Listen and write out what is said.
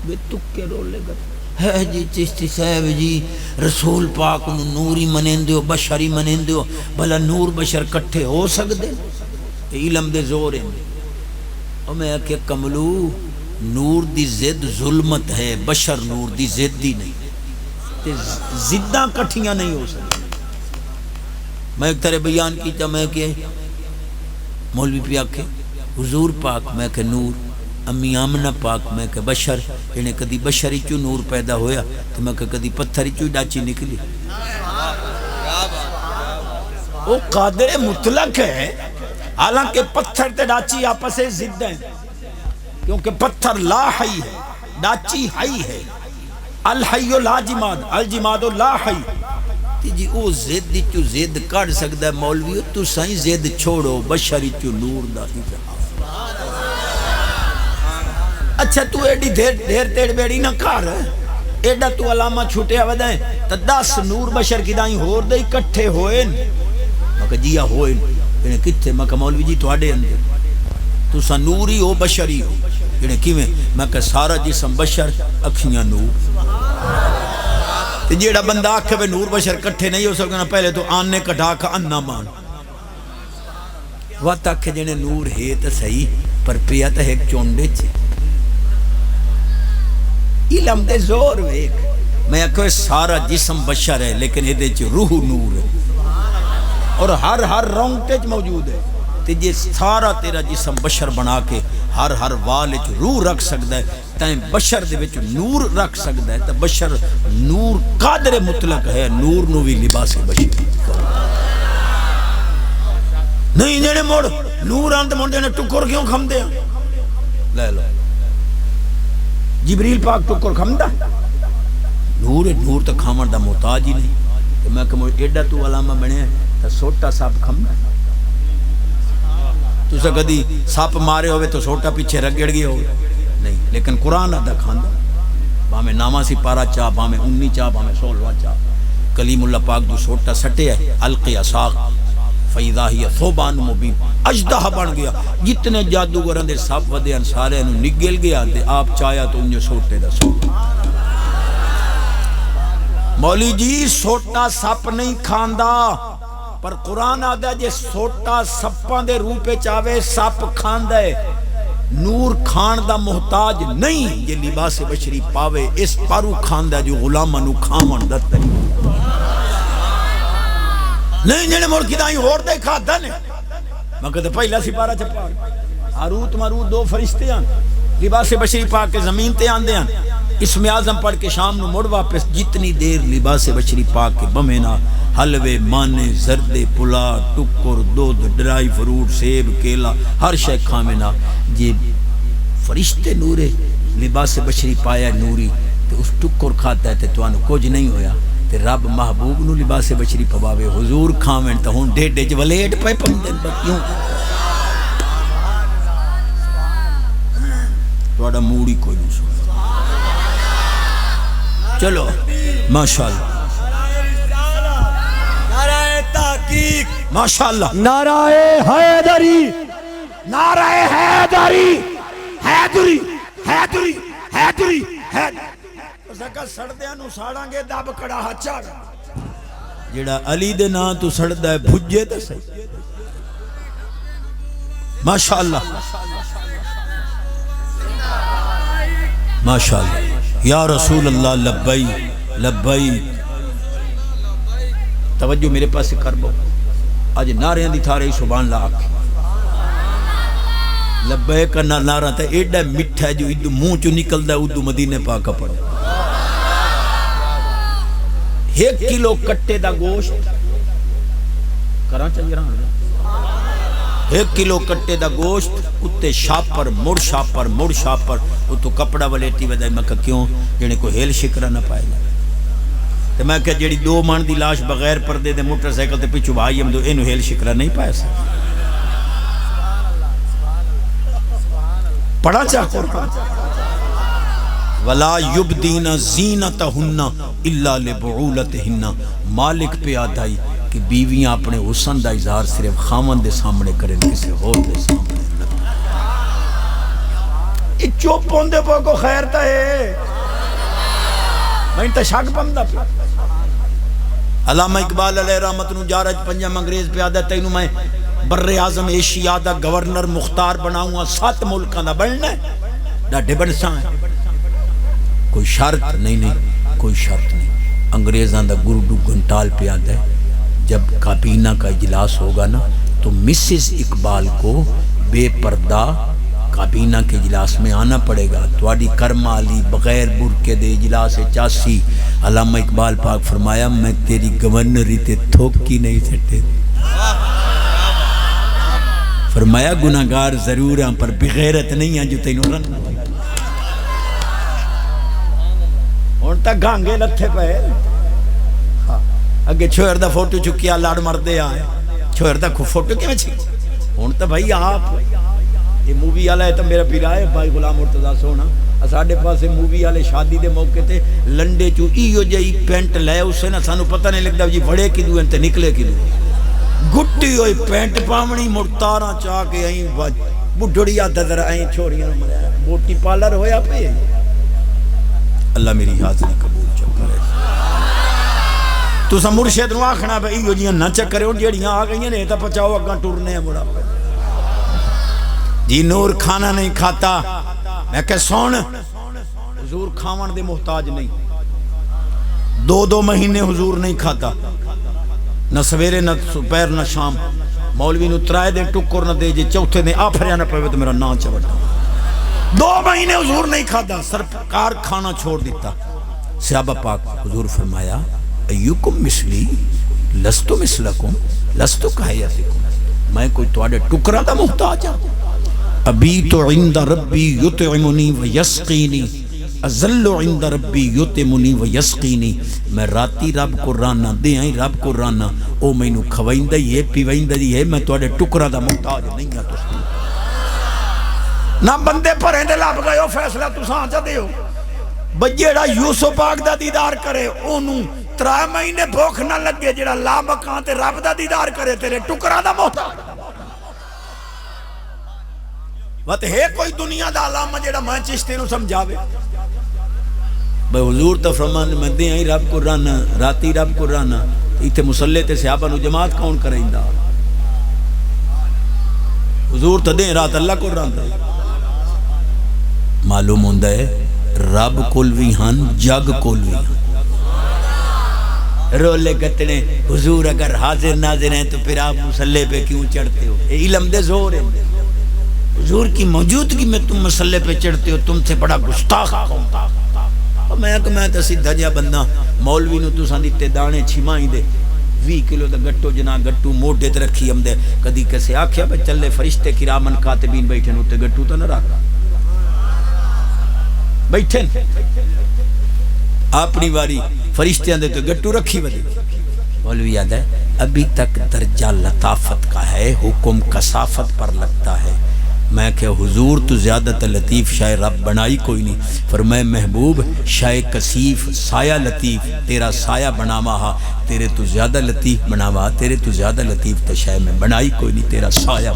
بے تکے رولے گا ہے جی چشتی صاحب جی رسول پاک نو نور ہی منین دیو بشر ہی منین دیو بھلا نور بشر کٹھے ہو سکتے علم دے زور ہیں اور میں کہ کملو نور دی زد ظلمت ہے بشر نور دی زد دی نہیں تے زداں کٹھیاں نہیں ہو سکتی میں ایک طرح بیان کیتا میں کہ مولوی پہ آکھے حضور پاک میں کہ نور امی آمنہ پاک میں کہ بشر انہیں کدی بشری چو نور پیدا ہویا تو میں کہ کدی پتھری چو ڈاچی نکلی وہ قادر مطلق ہے حالانکہ پتھر تے ڈاچی آپس سے ضد ہیں کیونکہ پتھر لا حی ہے ڈاچی حی ہے الحی لا جماد الجماد لا حی جی او زد چو زد کر سکتا ہے مولوی تو سائیں زد چھوڑو بشری چو نور دا ہی رہا اچھا تو ایڈی دیر تیڑ بیڑی نہ کار ایڈا تو علامہ چھوٹے آوادائیں تا 10 نور بشر کی دائیں ہور دائی کٹھے ہوئن میں کہا جی ہوئن انہیں کتھے میں کہا مولوی جی تو آڑے اندر تو سا نوری ہو بشری ہو انہیں کیویں میں کہا سارا جسم بشر اکھیاں نور جیڑا بندہ آکھے بے نور بشر کٹھے نہیں ہو سکتا پہلے تو آنے کٹا کا انہ مان وقت آکھے جنہیں نور ہے تا صحیح پر پیا تا ایک چونڈے چھے علم دے زور ویک میں آکھے سارا جسم بشر ہے لیکن یہ چ روح نور ہے اور ہر رونگٹے چ موجود ہے تے جے سارا تیرا جسم بشر بنا کے ہر وال چ روح رکھ سکتا ہے تائیں بشر دے وچ نور رکھ سکتا ہے تا بشر نور قادر مطلق ہے نور نو بھی لباس بشر نہیں جنے موڑ نور آن تے موڑ جنے ٹکر کیوں کھم دے لے لو جبریل پاک ٹکر کھم دا نور تا کھامن دا محتاج ہی نہیں کہ میں کہ ایڈا تو علامہ بنے ہیں تا سوٹا ساپ کھم دا تو سے کدی ساپ مارے ہوئے تو سوٹا پیچھے رگڑ گیا ہوئے نہیں لیکن قرآن آدھا کھاندہ باہمیں نامہ سی پارا چاہ باہمیں 19 چاہ باہمیں 16 چاہ کلیم اللہ پاک جو سوٹا سٹے ہے القی اساق فیضا ہی ثوبان مبین اجدہ بن گیا جتنے جادوگران دے ساپ ودے ان سارے انہوں نگل گیا دے آپ چاہیا تو انہیں سوٹے دا سوٹا مولی جی سوٹا ساپ نہیں کھاندہ پر قرآن آدھا جے سوٹا سپاں دے روپے چاہوے سپ کھاندہ ہے نور کھان دا محتاج نہیں یہ لباس بشری پاوے اس پارو کھاندہ جو غلامہ نو کھامن دتا ہے نہیں جنے مڑ کی دائیں اور دے کھاتا نے میں کہتے پہلا سپارہ چپا ہاروت ماروت 2 فرشتے آن لباس بشری پاک کے زمین تے آن دے آن اسم اعظم پڑھ کے شام نو مڑ واپس جتنی دیر لباس بشری پاک کے بمینا حلوے مانے زردے پلا ٹکر دودھ ڈرائی فروٹ سیب کیلا ہر شے کھامنا جی فرشتے نورے لباس بشری پایا نوری تو اس ٹکر کھاتا ہے تو انہوں کچھ نہیں ہویا تے رب محبوب نو لباس بشری پواوے حضور کھامن تا ہون ڈیڈے جو ولیٹ پہ پندن بکیوں تو اڑا موڑی کوئی نہیں سو چلو ماشاءاللہ نعرہ تحقیق ماشاءاللہ نعرہ حیدری نعرہ حیدری حیدری حیدری حیدری زکا سڑدیاں نو ساڑاں گے دب کڑا ہچا جیڑا علی دے نا تو سڑدہ ہے بھجے تے صحیح ماشاءاللہ ماشاءاللہ یا رسول اللہ لبائی لبائی توجہ میرے پاس سے کر بو آج نعرے دی تھا رہی سبحان اللہ آکھ لبائی کا نعرہ تھا ایڈا مٹھا جو ادو منہ چو نکل دا ادو مدینے پاکا پڑا 1 کلو کٹے دا گوشت کراں چاہیے رہا 1 کلو کٹے دا گوشت اتے شاپر مڑ شاپر مڑ شاپر وہ تو کپڑا ولیٹی ودائی میں کہا کیوں جنہیں کوئی ہیل شکرہ نہ پائے گا تو میں کہا جیڑی 2 مان دی لاش بغیر پردے دے موٹر سائیکل تے پیچھو بھائی ہم دو اینو ہیل شکرہ نہیں پائے سا پڑھا چاہ قرآن وَلَا يُبْدِينَ زِينَتَهُنَّ إِلَّا لِبُعُولَتِهِنَّ مالک پہ آدھائی کہ بیویاں اپنے حسن دا اظہار صرف خامن دے سامنے کریں کسی اور دے سامنے یہ چپ ہوندے پا کو خیر تا ہے میں تا شک پمدا پیا علامہ اقبال علیہ رحمت نو جارج پنجم انگریز پہ آدھا تینوں میں بر اعظم ایشیا دا گورنر مختار بناؤں 7 ملکاں دا بننا ہے ڈاڈے بنساں ہے کوئی شرط نہیں کوئی شرط نہیں انگریزان دا گردو گھنٹال پہ آدھا ہے جب کابینہ کا اجلاس ہوگا نا تو مسز اقبال کو بے پردہ کابینہ کے اجلاس میں آنا پڑے گا تواڈی کرم علی بغیر برقے دے اجلاس چاسی علامہ اقبال پاک فرمایا میں تیری گورنری تے تھوکی نہیں سٹے فرمایا گناہگار ضرور ہیں پر بغیرت نہیں ہیں جو تینوں رن ہون تک گانگے لتھے پہ اگے چھوڑ دا فوٹو چکیا لاڑ مردے آئے چھوڑ دا فوٹو کیا چھے ہون تا بھائی آپ یہ مووی آلہ ہے تو میرا پیرائے بھائی غلام مرتضیٰ سونا اساڑے پاس مووی آلے شادی دے موقع تے لنڈے چو ایو جائی پینٹ لے اس سے نا سانو پتہ نہیں لگتا جی بڑے کی دو انتے نکلے کی دو گھٹی ہوئی پینٹ پامنی مرتارا چاہ کے آئیں بڑھڑیا ددر آئیں چھوڑیاں بوٹی پالر ہویا پہ اللہ میری حاضری قبول چکر ہے تو سا مرشد نو آکھنا بھئی ایو جیاں نہ چکرے اور جیڑیاں آگئیں نے تا پچاؤ اگاں ٹورنے ہیں مڑا پہ جی نور کھانا نہیں کھاتا میں کہ سون حضور کھاون دے محتاج نہیں 2 مہینے حضور نہیں کھاتا نہ سویرے نہ دوپہر نہ شام مولوی نو 3 دن ٹکر نہ دے جے چوتھے دن آفریا نہ پوے تو میرا نام چوٹا 2 مہینے حضور نہیں کھاتا سرکار کھانا چھوڑ دیتا صحابہ پاک حضور فرمایا ایوکم مثلی لستو مثلکم لستو کہیتکم میں کوئی تواڈے ٹکرا دا محتاج ہوں ابیت عند ربی یطعمنی ویسقینی ازل عند ربی یطعمنی ویسقینی میں راتی رب کو رانا دے آئیں رب کو رانا او میں نو کھوائندہ یہ پیوائندہ ہے میں تواڈے ٹکرا دا محتاج نہیں ہوں نہ بندے پر ہندے لاب گئے ہو فیصلہ تو سانچہ دے ہو بجیڑا یوسف پاک دا دیدار کرے اونوں 3 مہینے بھوک نہ لگے جڑا لامکاں تے رب دا دیدار کرے تیرے ٹکرا دا محتاج وقت ہے کوئی دنیا دا علامہ جڑا میں چشتے نو سمجھاوے بھئی حضور تا فرمان میں دے آئی رب کو رانا راتی رب کو رانا ایتھے مسلح تے صحابہ نو جماعت کون کریں دا حضور تا دیں رات اللہ کو رانا معلوم ہوندہ ہے رب کولوی ہن جگ کولوی ہن رولے گتنے حضور اگر حاضر ناظر ہیں تو پھر آپ مسلح پہ کیوں چڑھتے ہو یہ علم دے زور ہے حضور کی موجودگی میں تم مسلح پہ چڑھتے ہو تم سے بڑا گستاخ اور میں تو سیدھا جا بندہ مولوی نو تو ساندیتے دانے چھمائیں دے 20 کلو دا گٹو جنا گٹو موڈے تے رکھی ہم دے کدی کسے آکھیا بے چلے فرشتے کرامن کاتبین بیٹھے نوتے گٹو تا نہ رکھا بیٹھے اپنی واری فرشتے اندے تو گٹو رکھی ودے مولوی یاد ہے ابھی تک درجہ لطافت کا ہے حکم کثافت پر لگتا ہے میں کہ حضور تو زیادہ لطیف شاہ رب بنائی کوئی نہیں فرمائے محبوب شاہ کثیف سایہ لطیف تیرا سایہ بناوا ہا تیرے تو زیادہ لطیف بناوا تیرے تو زیادہ لطیف تو شاہ میں بنائی کوئی نہیں تیرا سایہ